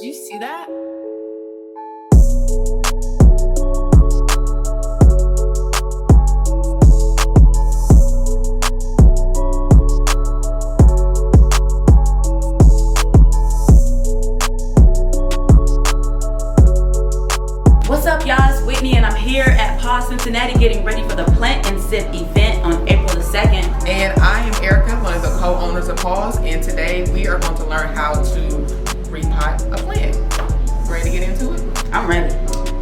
Did you see that? What's up, y'all? It's Whitney, and I'm here at Cincinnati getting ready for the Plant and Sip event on April the 2nd. And I am Erikka, one of the co-owners of Paws, and today we are going to learn how to repot a plant. Ready to get into it? I'm ready.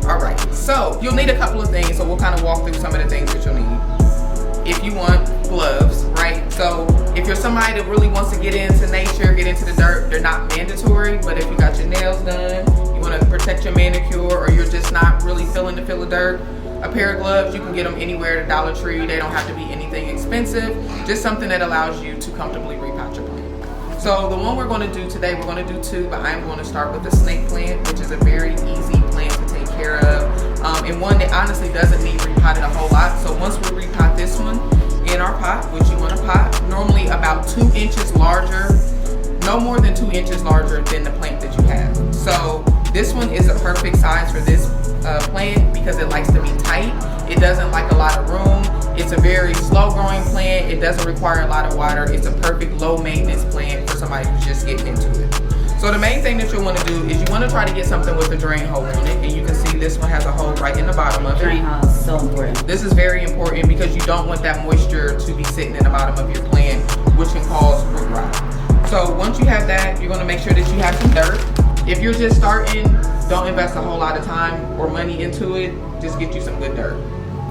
All right, so you'll need a couple of things, so we'll kind of walk through some of the things that you'll need. If you want gloves, right? So if you're somebody that really wants to get into nature, get into the dirt, they're not mandatory, but if you got your nails done, you want to protect your manicure, or you're just not really feeling the feel of dirt, a pair of gloves, you can get them anywhere at Dollar Tree. They don't have to be anything expensive, just something that allows you to comfortably repot your plant. So the one we're going to do today, we're going to do two, but I'm going to start with the snake plant, which is a very easy plant to take care of, and one that honestly doesn't need repotted a whole lot. So once we repot this one in our pot, which you want to pot, normally about 2 inches larger, no more than 2 inches larger than the plant that you have. So this one is a perfect size for this plant because it likes to be tight. It doesn't like a lot of room. It's a very slow growing plant. It doesn't require a lot of water. It's a perfect low maintenance plant for somebody who's just getting into it. So the main thing that you'll want to do is you want to try to get something with a drain hole on it, and you can see this one has a hole right in the bottom of it. Drain hole is so important. This is very important because you don't want that moisture to be sitting in the bottom of your plant, which can cause root rot. So once you have that, you're going to make sure that you have some dirt. If you're just starting, don't invest a whole lot of time or money into it. Just get you some good dirt.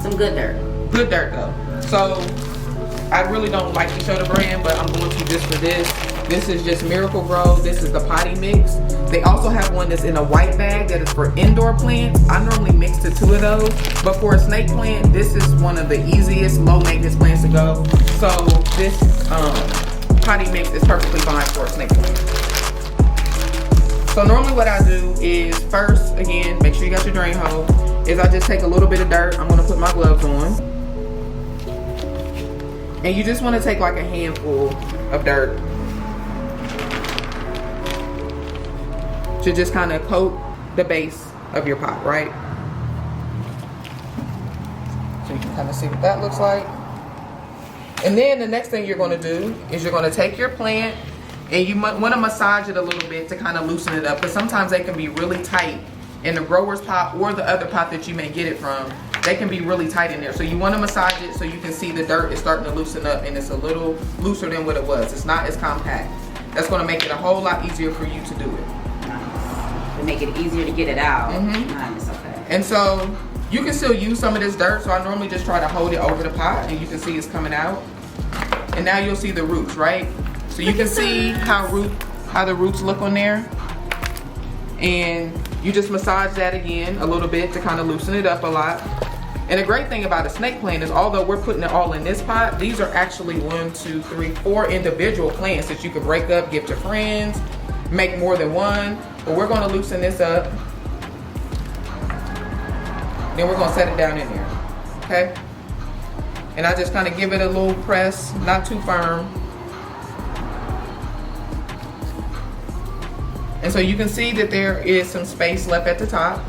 Some good dirt. Good dirt though. So I really don't like to show the brand, but I'm going to just for this. This is just Miracle Grow. This is the potty mix. They also have one that's in a white bag that is for indoor plants. I normally mix the two of those, but for a snake plant, this is one of the easiest low maintenance plants to go. So this potty mix is perfectly fine for a snake plant. So normally what I do is first, again, make sure you got your drain hole, is I just take a little bit of dirt. I'm gonna put my gloves on. And you just wanna take like a handful of dirt to just kind of coat the base of your pot, right? So you can kind of see what that looks like. And then the next thing you're gonna do is you're gonna take your plant and you might want to massage it a little bit to kind of loosen it up, because sometimes they can be really tight in the grower's pot or the other pot that you may get it from. They can be really tight in there, so you want to massage it so you can see the dirt is starting to loosen up, and it's a little looser than what it was. It's not as compact. That's going to make it a whole lot easier for you to do it. Nice. To make it easier to get it out. Nice. Okay. And so you can still use some of this dirt, so I normally just try to hold it over the pot, and you can see it's coming out. And now you'll see the roots, right? So you can see how the roots look on there, and you just massage that again a little bit to kind of loosen it up a lot. And the great thing about a snake plant is, although we're putting it all in this pot, these are actually 1, 2, 3, 4 individual plants that you could break up, give to friends, make more than one. But we're going to loosen this up, then we're going to set it down in there, okay? And I just kind of give it a little press, not too firm. And so you can see that there is some space left at the top.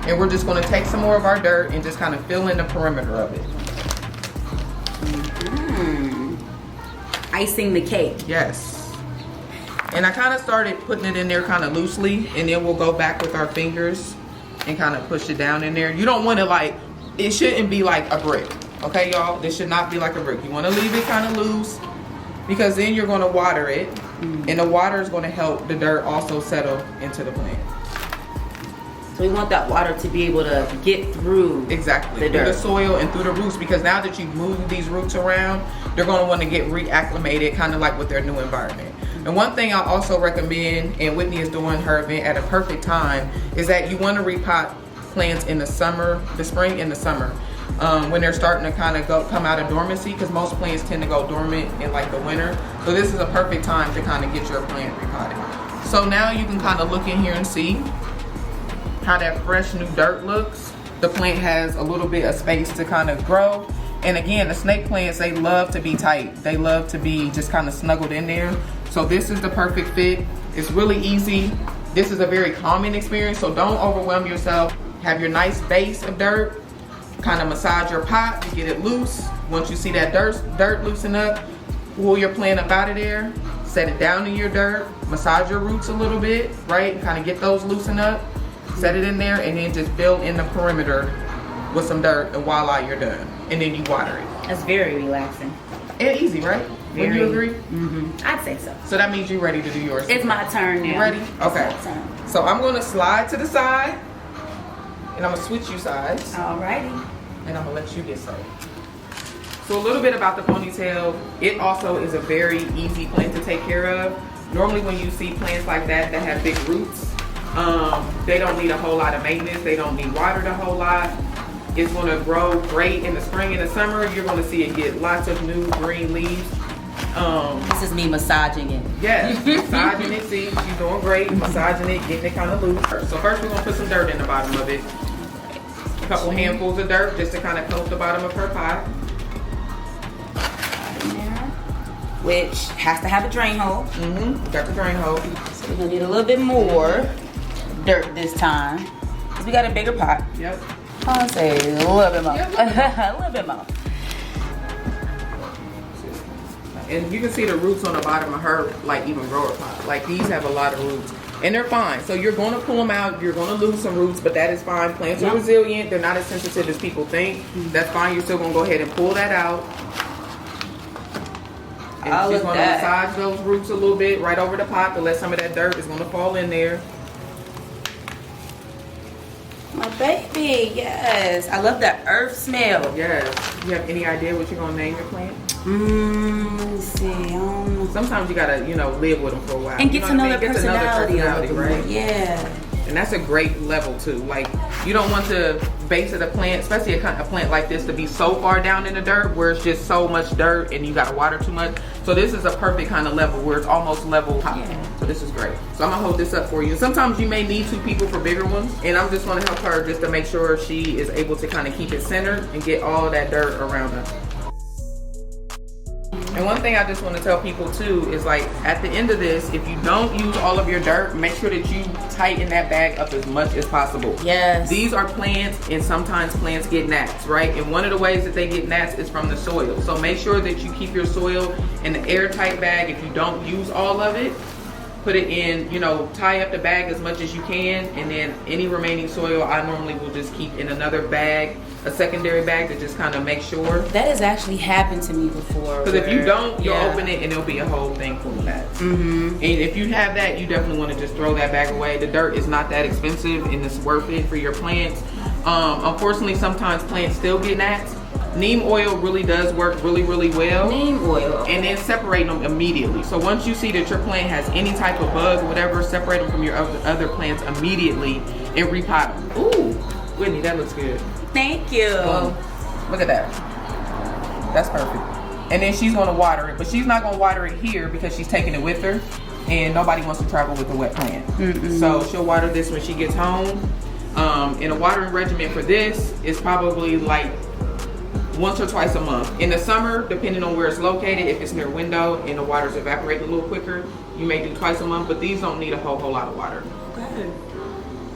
And we're just going to take some more of our dirt and just kind of fill in the perimeter of it. Icing the cake. Yes. And I kind of started putting it in there kind of loosely, and then we'll go back with our fingers and kind of push it down in there. You don't want to it shouldn't be like a brick. Okay, y'all? This should not be like a brick. You want to leave it kind of loose, because then you're going to water it. And the water is going to help the dirt also settle into the plant. So we want that water to be able to get through the dirt, through the soil and through the roots, because now that you've moved these roots around, they're going to want to get reacclimated, kind of like with their new environment. And one thing I also recommend, and Whitney is doing her event at a perfect time, is that you want to repot plants in the spring and the summer. When they're starting to kind of come out of dormancy, because most plants tend to go dormant in like the winter. So this is a perfect time to kind of get your plant repotted. So now you can kind of look in here and see how that fresh new dirt looks. The plant has a little bit of space to kind of grow. And again, the snake plants, they love to be tight. They love to be just kind of snuggled in there. So this is the perfect fit. It's really easy. This is a very calming experience, so don't overwhelm yourself. Have your nice base of dirt. Kind of massage your pot to get it loose. Once you see that dirt loosen up, pull your plant up out of there. Set it down in your dirt. Massage your roots a little bit, right? Kind of get those loosened up. Set it in there, and then just build in the perimeter with some dirt, and voila, you're done. And then you water it. That's very relaxing. And easy, right? Very. Would you agree? Mm-hmm. I'd say so. So that means you're ready to do yours. It's my turn now. You ready? Okay. It's my turn. So I'm gonna slide to the side, and I'm gonna switch you sides, Alrighty. and I'm gonna let you get started. So a little bit about the ponytail. It also is a very easy plant to take care of. Normally when you see plants like that have big roots, they don't need a whole lot of maintenance. They don't need watered a whole lot. It's gonna grow great in the spring and the summer. You're gonna see it get lots of new green leaves. This is me massaging it. Yes, massaging it. See, she's doing great. Massaging it, getting it kind of loose. So first we're gonna put some dirt in the bottom of it. A couple handfuls of dirt just to kind of coat the bottom of her pot. In there, which has to have a drain hole. Got the drain hole. So we're gonna need a little bit more dirt this time, because we got a bigger pot. Yep. I'll say a little bit more. Yep. A little bit more. And you can see the roots on the bottom of her, like even grower pot. Like these have a lot of roots, and they're fine. So you're going to pull them out. You're going to lose some roots, but that is fine. Plants are resilient. They're not as sensitive as people think. That's fine. You're still going to go ahead and pull that out. And she's going to massage those roots a little bit right over the pot to let some of that dirt is going to fall in there. My baby, yes. I love that earth smell. Yes. You have any idea what you're going to name your plant? Let me see. Sometimes you gotta, live with them for a while. And get to know their personality, right? Yeah. And that's a great level too. Like, you don't want the base of the plant, especially a plant like this, to be so far down in the dirt where it's just so much dirt and you gotta water too much. So this is a perfect kind of level where it's almost level top. Yeah. So this is great. So I'm gonna hold this up for you. Sometimes you may need two people for bigger ones, and I'm just gonna help her just to make sure she is able to kind of keep it centered and get all that dirt around her. And one thing I just want to tell people too is, like, at the end of this, if you don't use all of your dirt, make sure that you tighten that bag up as much as possible. Yes. These are plants, and sometimes plants get gnats, right? And one of the ways that they get gnats is from the soil. So make sure that you keep your soil in an airtight bag. If you don't use all of it, put it in, tie up the bag as much as you can, and then any remaining soil I normally will just keep in another bag, a secondary bag, to just kind of make sure. That has actually happened to me before. Because if you don't, you'll open it and it'll be a whole thing full of gnats. And if you have that, you definitely want to just throw that bag away. The dirt is not that expensive and it's worth it for your plants. Unfortunately, sometimes plants still get gnats. Neem oil really does work really, really well. Neem oil. And then separate them immediately. So once you see that your plant has any type of bug or whatever, separate them from your other plants immediately and repot them. Ooh, Whitney, that looks good. Thank you. Look at that. That's perfect. And then she's going to water it, but she's not going to water it here because she's taking it with her, and nobody wants to travel with a wet plant. So she'll water this when she gets home. And a watering regimen for this is probably like once or twice a month. In the summer, depending on where it's located, if it's near a window and the water's evaporating a little quicker, you may do twice a month, but these don't need a whole lot of water. Okay.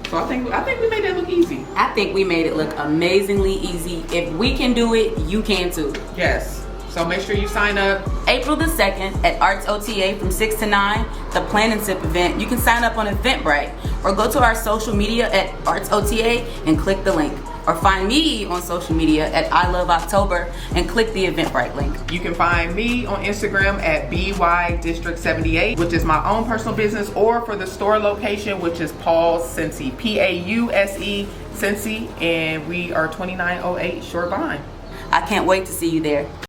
So I think we made that look easy. I think we made it look amazingly easy. If we can do it, you can too. Yes. So make sure you sign up. April the 2nd at Arts OTA from 6 to 9, the Plant and Sip event. You can sign up on Eventbrite or go to our social media at Arts OTA and click the link. Or find me on social media at I Love October and click the Eventbrite link. You can find me on Instagram at ByDistrict78, which is my own personal business, or for the store location, which is Paul's Cincy, Pause Cincy, and we are 2908 Short Vine. I can't wait to see you there.